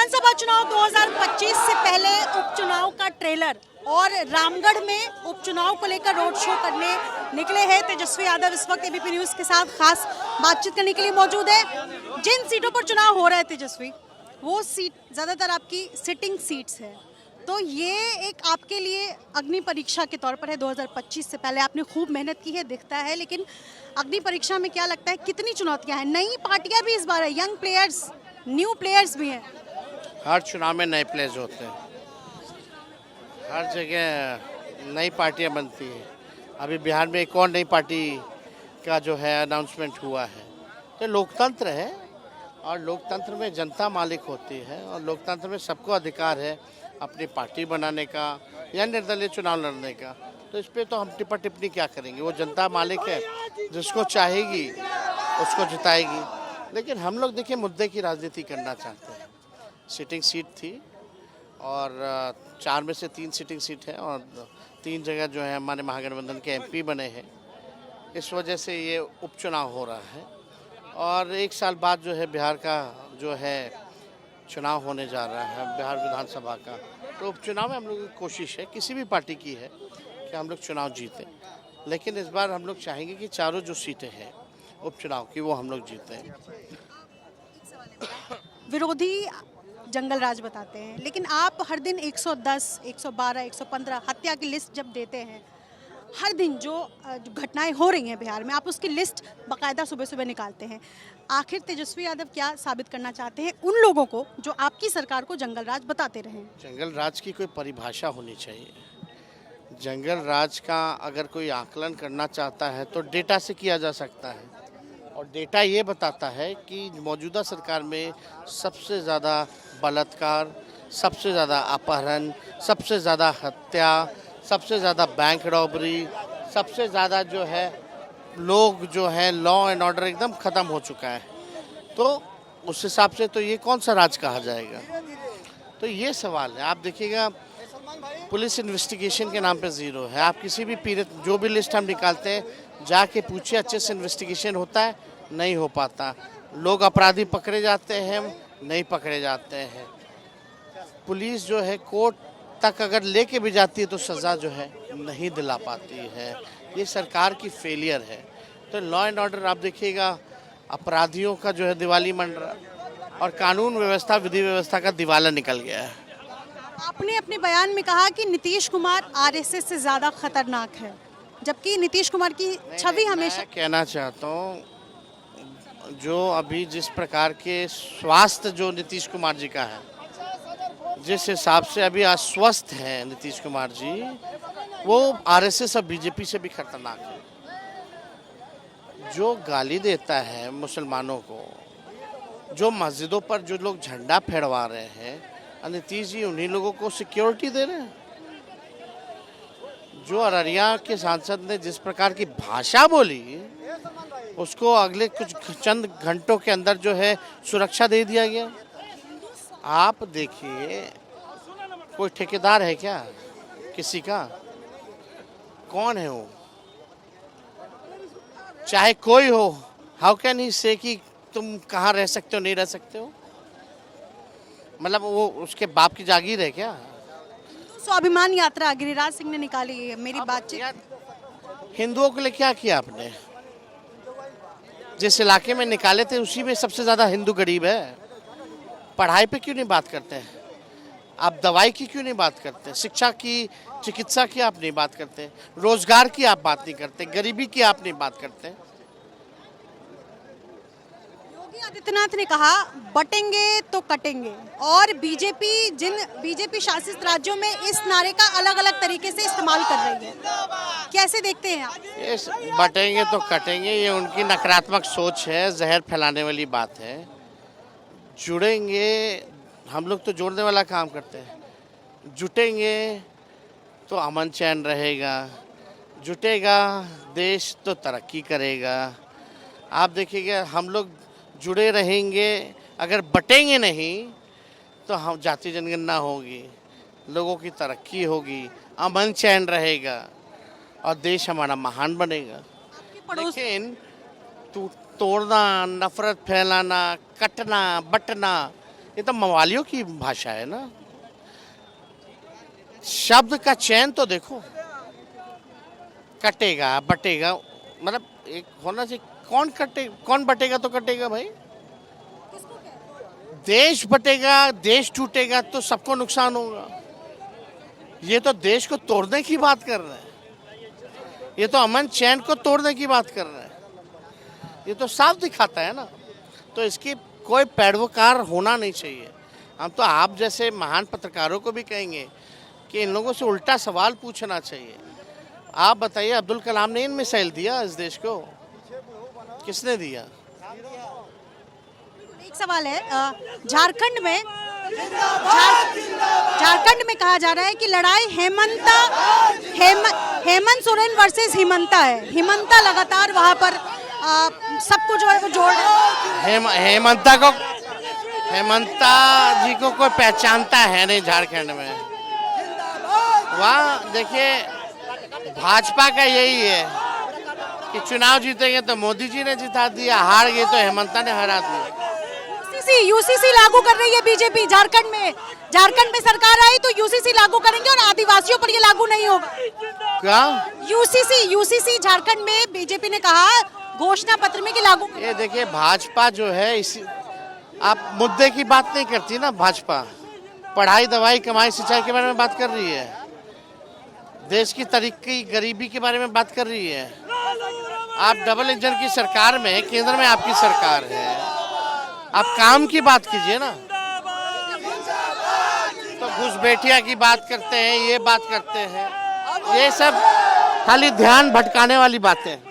विधानसभा चुनाव 2025 से पहले उपचुनाव का ट्रेलर और रामगढ़ में उपचुनाव को लेकर रोड शो करने निकले हैं तेजस्वी यादव। इस वक्त एबीपी न्यूज के साथ खास बातचीत करने के लिए मौजूद है। जिन सीटों पर चुनाव हो रहा है तेजस्वी, वो सीट ज्यादातर आपकी सिटिंग सीट्स है, तो ये एक आपके लिए अग्नि परीक्षा के तौर पर है। 2025 से पहले आपने खूब मेहनत की है, दिखता है, लेकिन अग्नि परीक्षा में क्या लगता है कितनी चुनौतियां हैं? नई पार्टियां भी इस बार है, यंग प्लेयर्स, न्यू प्लेयर्स भी हैं। हर चुनाव में नए प्लेयर्स होते हैं, हर जगह नई पार्टियां बनती हैं। अभी बिहार में एक और नई पार्टी का जो है अनाउंसमेंट हुआ है। तो लोकतंत्र है और लोकतंत्र में जनता मालिक होती है और लोकतंत्र में सबको अधिकार है अपनी पार्टी बनाने का या निर्दलीय चुनाव लड़ने का। तो इस पर तो हम टिप्पा टिप्पणी क्या करेंगे, वो जनता मालिक है, जिसको चाहेगी उसको जिताएगी। लेकिन हम लोग देखिए मुद्दे की राजनीति करना चाहते हैं। सिटिंग सीट थी और 4 में से 3 सिटिंग सीट है और 3 जगह जो है हमारे महागठबंधन के एमपी बने हैं। इस वजह से ये उपचुनाव हो रहा है और 1 साल बाद जो है बिहार का जो है चुनाव होने जा रहा है, बिहार विधानसभा का। तो उपचुनाव में हम लोग की कोशिश है, किसी भी पार्टी की है, कि हम लोग चुनाव जीतें। लेकिन इस बार हम लोग चाहेंगे कि चारों जो सीटें हैं उपचुनाव की वो हम लोग जीतें। विरोधी जंगल राज बताते हैं, लेकिन आप हर दिन 110, 112, 115 हत्या की लिस्ट जब देते हैं, हर दिन जो घटनाएं हो रही हैं बिहार में, आप उसकी लिस्ट बाकायदा सुबह सुबह निकालते हैं। आखिर तेजस्वी यादव क्या साबित करना चाहते हैं उन लोगों को जो आपकी सरकार को जंगल राज बताते रहे? जंगल राज की कोई परिभाषा होनी चाहिए। जंगल राज का अगर कोई आकलन करना चाहता है तो डेटा से किया जा सकता है और डेटा ये बताता है कि मौजूदा सरकार में सबसे ज़्यादा बलात्कार, सबसे ज़्यादा अपहरण, सबसे ज़्यादा हत्या, सबसे ज़्यादा बैंक रॉबरी, सबसे ज़्यादा जो है लोग जो है लॉ एंड ऑर्डर एकदम ख़त्म हो चुका है। तो उस हिसाब से तो ये कौन सा राज कहा जाएगा? तो ये सवाल है। आप देखिएगा पुलिस इन्वेस्टिगेशन के नाम पे ज़ीरो है। आप किसी भी पीड़ित, जो भी लिस्ट हम निकालते हैं, जाके पूछिए, अच्छे से इन्वेस्टिगेशन होता है? नहीं हो पाता। लोग अपराधी पकड़े जाते हैं, नहीं पकड़े जाते हैं। पुलिस जो है कोर्ट तक अगर लेके भी जाती है तो सज़ा जो है नहीं दिला पाती है। ये सरकार की फेलियर है। तो लॉ एंड ऑर्डर आप देखिएगा, अपराधियों का जो है दिवाली मंडरा और कानून व्यवस्था, विधि व्यवस्था का दिवाला निकल गया है। आपने अपने बयान में कहा कि नीतीश कुमार आरएसएस से ज़्यादा खतरनाक है, जबकि नीतीश कुमार की छवि हमेशा। कहना चाहता हूँ, जो अभी जिस प्रकार के स्वास्थ्य जो नीतीश कुमार जी का है, जिस हिसाब से अभी अस्वस्थ हैं नीतीश कुमार जी, वो आरएसएस और बीजेपी से भी खतरनाक है। जो गाली देता है मुसलमानों को, जो मस्जिदों पर जो लोग झंडा फहरवा रहे हैं, नीतीश जी उन्हीं लोगों को सिक्योरिटी दे रहे हैं। जो अररिया के सांसद ने जिस प्रकार की भाषा बोली, उसको अगले कुछ चंद घंटों के अंदर जो है सुरक्षा दे दिया गया। आप देखिए, कोई ठेकेदार है क्या किसी का? कौन है वो? चाहे कोई हो, हाउ कैन ही से कि तुम कहाँ रह सकते हो, नहीं रह सकते हो? मतलब वो उसके बाप की जागीर है क्या? स्वाभिमान यात्रा गिरिराज सिंह ने निकाली है। मेरी बातचीत हिंदुओं के लिए क्या किया आपने? जिस इलाके में निकाले थे उसी में सबसे ज़्यादा हिंदू गरीब है। पढ़ाई पे क्यों नहीं बात करते हैं आप? दवाई की क्यों नहीं बात करते? शिक्षा की, चिकित्सा की आप नहीं बात करते? रोजगार की आप बात नहीं करते? गरीबी की आप नहीं बात करते? योगी आदित्यनाथ ने कहा बटेंगे तो कटेंगे, और बीजेपी जिन बीजेपी शासित राज्यों में इस नारे का अलग अलग तरीके से इस्तेमाल कर रही है, कैसे देखते हैं आप? ये बटेंगे तो कटेंगे, ये उनकी नकारात्मक सोच है, जहर फैलाने वाली बात है। जुड़ेंगे, हम लोग तो जोड़ने वाला काम करते हैं। जुटेंगे तो अमन चैन रहेगा, जुटेगा देश तो तरक्की करेगा। आप देखिएगा, हम लोग जुड़े रहेंगे, अगर बटेंगे नहीं तो हम जाति जनगणना होगी, लोगों की तरक्की होगी, अमन चैन रहेगा और देश हमारा महान बनेगा। लेकिन तोड़ना, नफरत फैलाना, कटना, बटना, ये तो मवालियों की भाषा है ना। शब्द का चयन तो देखो, कटेगा बटेगा, मतलब एक होना चाहिए। कौन बटेगा तो कटेगा भाई। देश बटेगा, देश टूटेगा तो सबको नुकसान होगा। ये तो देश को तोड़ने की बात कर रहे हैं, ये तो अमन चैन को तोड़ने की बात कर रहे हैं। ये तो साफ दिखाता है ना। तो इसकी कोई पैरवकार होना नहीं चाहिए। हम तो आप जैसे महान पत्रकारों को भी कहेंगे कि इन लोगों से उल्टा सवाल पूछना चाहिए। आप बताइए, अब्दुल कलाम ने इन मिसाइल दिया इस देश को? किसने दिया? एक सवाल है, झारखंड में कहा जा रहा है कि लड़ाई हेमंत सोरेन वर्सेस हिमंता है। हिमंता लगातार वहां पर सबको जो है वो जोड़ हेमंता जी को कोई पहचानता है नहीं झारखंड में। वहाँ देखिए, भाजपा का यही है कि चुनाव जीतेंगे तो मोदी जी ने जिता दिया, हार गए तो हेमंता ने हरा दिया। यूसीसी लागू कर रही है बीजेपी झारखंड में सरकार आई तो यूसीसी लागू करेंगे और आदिवासियों पर ये लागू नहीं होगा। क्या यूसीसी झारखंड में बीजेपी ने कहा घोषणा पत्र में कि लागू। ये देखिए, भाजपा जो है इसी, आप मुद्दे की बात नहीं करती ना। भाजपा पढ़ाई, दवाई, कमाई, सिंचाई के बारे में बात कर रही है, देश की तरक्की, गरीबी के बारे में बात कर रही है। आप डबल इंजन की सरकार में, केंद्र में आपकी सरकार है, आप काम की बात कीजिए ना। तो घुसपैठिया की बात करते हैं, ये बात करते हैं, ये सब खाली ध्यान भटकाने वाली बातें हैं।